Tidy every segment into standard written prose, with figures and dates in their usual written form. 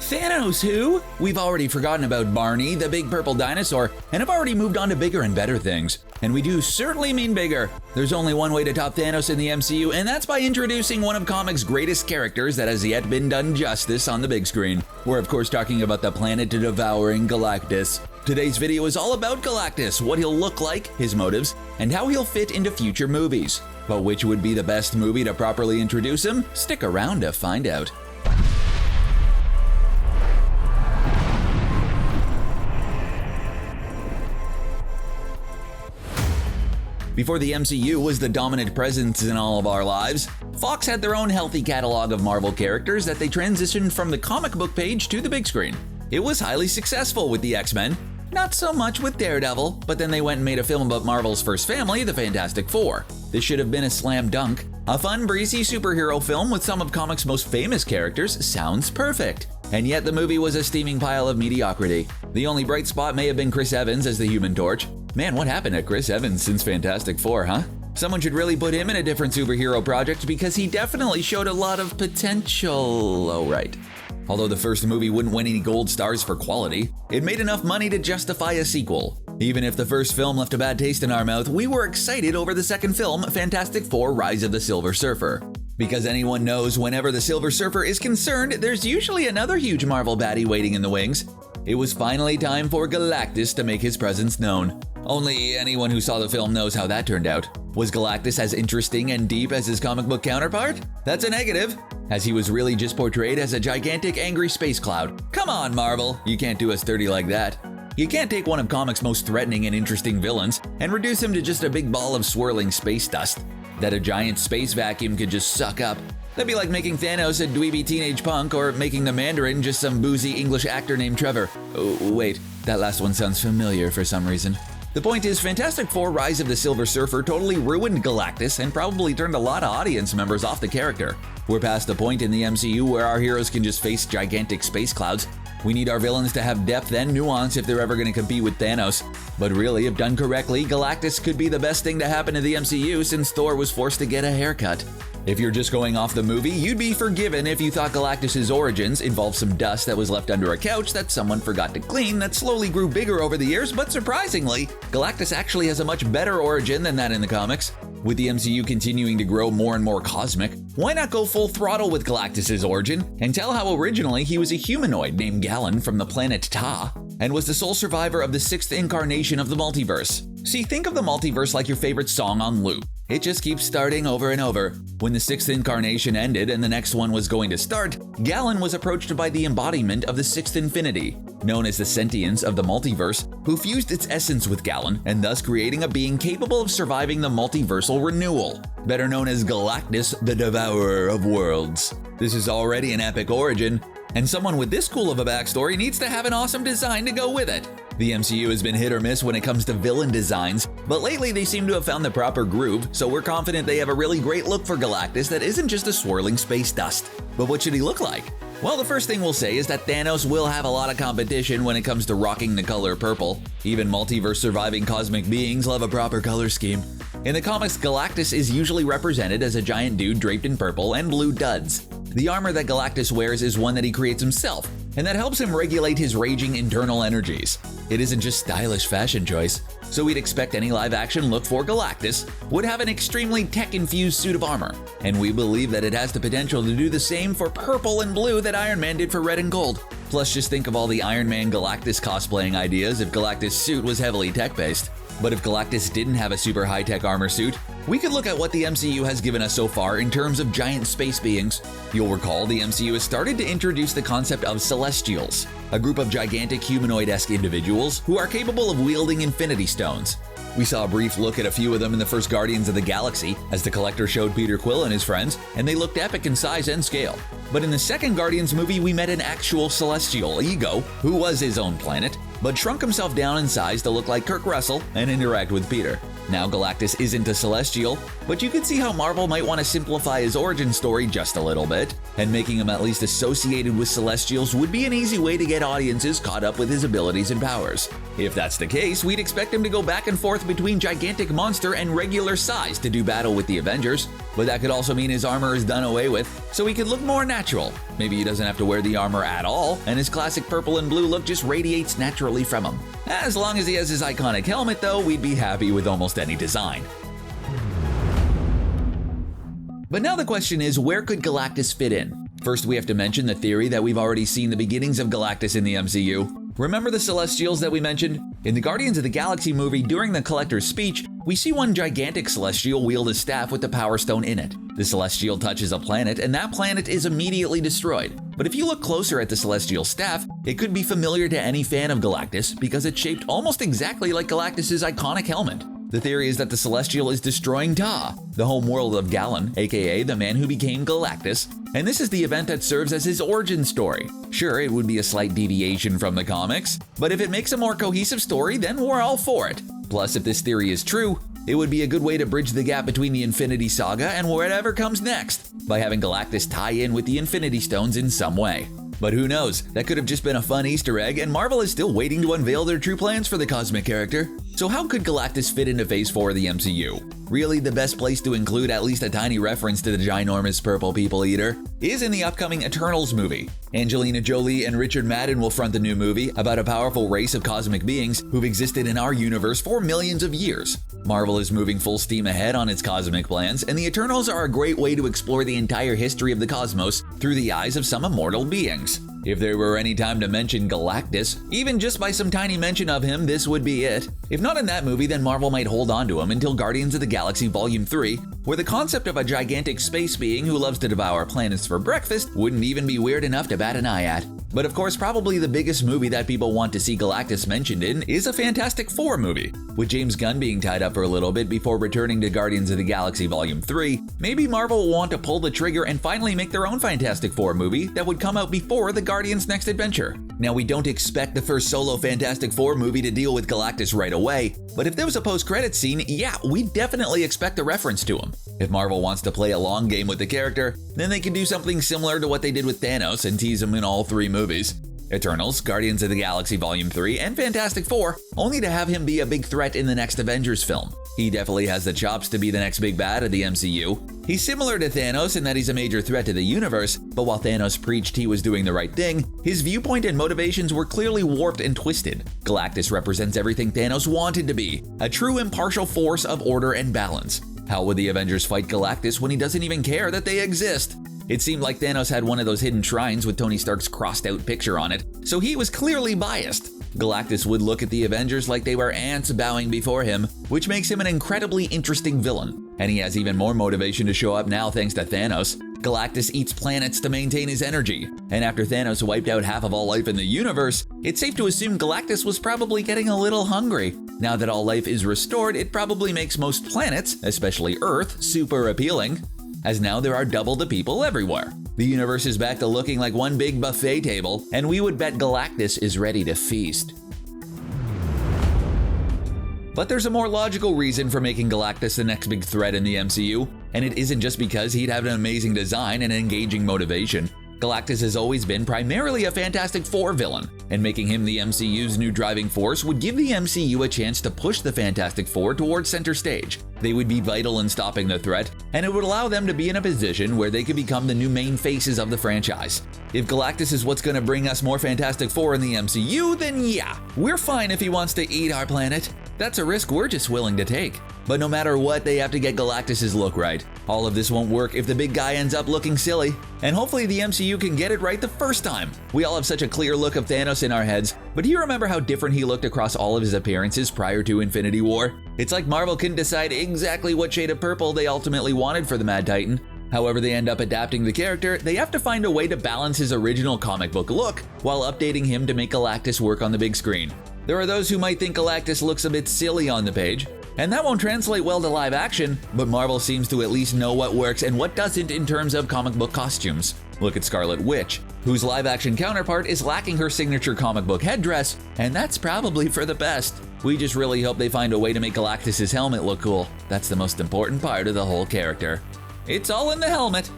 Thanos who? We've already forgotten about Barney, the big purple dinosaur, and have already moved on to bigger and better things. And we do certainly mean bigger. There's only one way to top Thanos in the MCU, and that's by introducing one of comics' greatest characters that has yet been done justice on the big screen. We're of course talking about the planet devouring Galactus. Today's video is all about Galactus, what he'll look like, his motives, and how he'll fit into future movies. But which would be the best movie to properly introduce him? Stick around to find out. Before the MCU was the dominant presence in all of our lives, Fox had their own healthy catalog of Marvel characters that they transitioned from the comic book page to the big screen. It was highly successful with the X-Men, not so much with Daredevil, but then they went and made a film about Marvel's first family, the Fantastic Four. This should have been a slam dunk. A fun, breezy superhero film with some of comics' most famous characters sounds perfect. And yet the movie was a steaming pile of mediocrity. The only bright spot may have been Chris Evans as the Human Torch. Man, what happened to Chris Evans since Fantastic Four, huh? Someone should really put him in a different superhero project because he definitely showed a lot of potential. Oh, right. Although the first movie wouldn't win any gold stars for quality, it made enough money to justify a sequel. Even if the first film left a bad taste in our mouth, we were excited over the second film, Fantastic Four: Rise of the Silver Surfer. Because anyone knows whenever the Silver Surfer is concerned, there's usually another huge Marvel baddie waiting in the wings. It was finally time for Galactus to make his presence known. Only anyone who saw the film knows how that turned out. Was Galactus as interesting and deep as his comic book counterpart? That's a negative, as he was really just portrayed as a gigantic angry space cloud. Come on, Marvel, you can't do us dirty like that. You can't take one of comics' most threatening and interesting villains and reduce him to just a big ball of swirling space dust that a giant space vacuum could just suck up. That'd be like making Thanos a dweeby teenage punk or making the Mandarin just some boozy English actor named Trevor. Oh, wait, that last one sounds familiar for some reason. The point is, Fantastic Four: Rise of the Silver Surfer totally ruined Galactus and probably turned a lot of audience members off the character. We're past the point in the MCU where our heroes can just face gigantic space clouds. We need our villains to have depth and nuance if they're ever going to compete with Thanos. But really, if done correctly, Galactus could be the best thing to happen to the MCU since Thor was forced to get a haircut. If you're just going off the movie, you'd be forgiven if you thought Galactus' origins involved some dust that was left under a couch that someone forgot to clean that slowly grew bigger over the years, but surprisingly, Galactus actually has a much better origin than that in the comics. With the MCU continuing to grow more and more cosmic, why not go full throttle with Galactus' origin and tell how originally he was a humanoid named Galen from the planet Ta and was the sole survivor of the sixth incarnation of the multiverse. See, think of the multiverse like your favorite song on loop. It just keeps starting over and over. When the sixth incarnation ended and the next one was going to start, Galen was approached by the embodiment of the sixth infinity, known as the sentience of the multiverse, who fused its essence with Galen and thus creating a being capable of surviving the multiversal renewal, better known as Galactus, the Devourer of Worlds. This is already an epic origin, and someone with this cool of a backstory needs to have an awesome design to go with it. The MCU has been hit or miss when it comes to villain designs, but lately they seem to have found the proper groove, so we're confident they have a really great look for Galactus that isn't just a swirling space dust. But what should he look like? Well, the first thing we'll say is that Thanos will have a lot of competition when it comes to rocking the color purple. Even multiverse-surviving cosmic beings love a proper color scheme. In the comics, Galactus is usually represented as a giant dude draped in purple and blue duds. The armor that Galactus wears is one that he creates himself, and that helps him regulate his raging internal energies. It isn't just stylish fashion choice, so we'd expect any live-action look for Galactus would have an extremely tech-infused suit of armor, and we believe that it has the potential to do the same for purple and blue that Iron Man did for red and gold. Plus, just think of all the Iron Man Galactus cosplaying ideas if Galactus' suit was heavily tech-based. But if Galactus didn't have a super high-tech armor suit, we could look at what the MCU has given us so far in terms of giant space beings. You'll recall the MCU has started to introduce the concept of Celestials, a group of gigantic humanoid-esque individuals who are capable of wielding Infinity Stones. We saw a brief look at a few of them in the first Guardians of the Galaxy, as the Collector showed Peter Quill and his friends, and they looked epic in size and scale. But in the second Guardians movie, we met an actual Celestial, Ego, who was his own planet, but shrunk himself down in size to look like Kurt Russell and interact with Peter. Now Galactus isn't a Celestial, but you can see how Marvel might want to simplify his origin story just a little bit, and making him at least associated with Celestials would be an easy way to get audiences caught up with his abilities and powers. If that's the case, we'd expect him to go back and forth between gigantic monster and regular size to do battle with the Avengers. but that could also mean his armor is done away with, so he could look more natural. Maybe he doesn't have to wear the armor at all, and his classic purple and blue look just radiates naturally from him. As long as he has his iconic helmet though, we'd be happy with almost any design. But now the question is, where could Galactus fit in? First, we have to mention the theory that we've already seen the beginnings of Galactus in the MCU. Remember the Celestials that we mentioned? In the Guardians of the Galaxy movie, during the Collector's speech, we see one gigantic Celestial wield a staff with the Power Stone in it. The Celestial touches a planet, and that planet is immediately destroyed. But if you look closer at the Celestial staff, it could be familiar to any fan of Galactus because it's shaped almost exactly like Galactus' iconic helmet. The theory is that the Celestial is destroying Ta, the home world of Galan, aka the man who became Galactus, and this is the event that serves as his origin story. Sure, it would be a slight deviation from the comics, but if it makes a more cohesive story, then we're all for it. Plus, if this theory is true, it would be a good way to bridge the gap between the Infinity Saga and whatever comes next, by having Galactus tie in with the Infinity Stones in some way. But who knows, that could have just been a fun Easter egg, and Marvel is still waiting to unveil their true plans for the cosmic character. So how could Galactus fit into Phase 4 of the MCU? Really, the best place to include at least a tiny reference to the ginormous purple people eater is in the upcoming Eternals movie. Angelina Jolie and Richard Madden will front the new movie about a powerful race of cosmic beings who've existed in our universe for millions of years. Marvel is moving full steam ahead on its cosmic plans, and the Eternals are a great way to explore the entire history of the cosmos through the eyes of some immortal beings. If there were any time to mention Galactus, even just by some tiny mention of him, this would be it. If not in that movie, then Marvel might hold on to him until Guardians of the Galaxy Volume 3, where the concept of a gigantic space being who loves to devour planets for breakfast wouldn't even be weird enough to bat an eye at. But of course, probably the biggest movie that people want to see Galactus mentioned in is a Fantastic Four movie. With James Gunn being tied up for a little bit before returning to Guardians of the Galaxy Volume 3, maybe Marvel will want to pull the trigger and finally make their own Fantastic Four movie that would come out before the Guardians' next adventure. Now, we don't expect the first solo Fantastic Four movie to deal with Galactus right away, but if there was a post-credits scene, yeah, we definitely expect a reference to him. If Marvel wants to play a long game with the character, then they can do something similar to what they did with Thanos and tease him in all three movies. Eternals, Guardians of the Galaxy Volume 3, and Fantastic Four, only to have him be a big threat in the next Avengers film. He definitely has the chops to be the next big bad of the MCU. He's similar to Thanos in that he's a major threat to the universe, but while Thanos preached he was doing the right thing, his viewpoint and motivations were clearly warped and twisted. Galactus represents everything Thanos wanted to be, a true impartial force of order and balance. How would the Avengers fight Galactus when he doesn't even care that they exist? It seemed like Thanos had one of those hidden shrines with Tony Stark's crossed out picture on it, so he was clearly biased. Galactus would look at the Avengers like they were ants bowing before him, which makes him an incredibly interesting villain. And he has even more motivation to show up now thanks to Thanos. Galactus eats planets to maintain his energy, and after Thanos wiped out half of all life in the universe, it's safe to assume Galactus was probably getting a little hungry. Now that all life is restored, it probably makes most planets, especially Earth, super appealing, as now there are double the people everywhere. The universe is back to looking like one big buffet table, and we would bet Galactus is ready to feast. But there's a more logical reason for making Galactus the next big threat in the MCU, and it isn't just because he'd have an amazing design and engaging motivation. Galactus has always been primarily a Fantastic Four villain, and making him the MCU's new driving force would give the MCU a chance to push the Fantastic Four towards center stage. They would be vital in stopping the threat, and it would allow them to be in a position where they could become the new main faces of the franchise. If Galactus is what's going to bring us more Fantastic Four in the MCU, then yeah, we're fine if he wants to eat our planet. That's a risk we're just willing to take. But no matter what, they have to get Galactus' look right. All of this won't work if the big guy ends up looking silly. And hopefully the MCU can get it right the first time. We all have such a clear look of Thanos in our heads, but do you remember how different he looked across all of his appearances prior to Infinity War? It's like Marvel couldn't decide exactly what shade of purple they ultimately wanted for the Mad Titan. However they end up adapting the character, they have to find a way to balance his original comic book look while updating him to make Galactus work on the big screen. There are those who might think Galactus looks a bit silly on the page, and that won't translate well to live action, but Marvel seems to at least know what works and what doesn't in terms of comic book costumes. Look at Scarlet Witch, whose live action counterpart is lacking her signature comic book headdress, and that's probably for the best. We just really hope they find a way to make Galactus' helmet look cool. That's the most important part of the whole character. It's all in the helmet.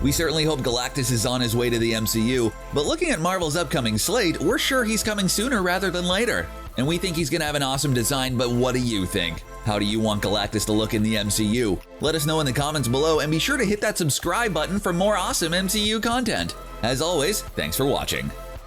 We certainly hope Galactus is on his way to the MCU, but looking at Marvel's upcoming slate, we're sure he's coming sooner rather than later. And we think he's gonna have an awesome design, but what do you think? How do you want Galactus to look in the MCU? Let us know in the comments below, and be sure to hit that subscribe button for more awesome MCU content. As always, thanks for watching.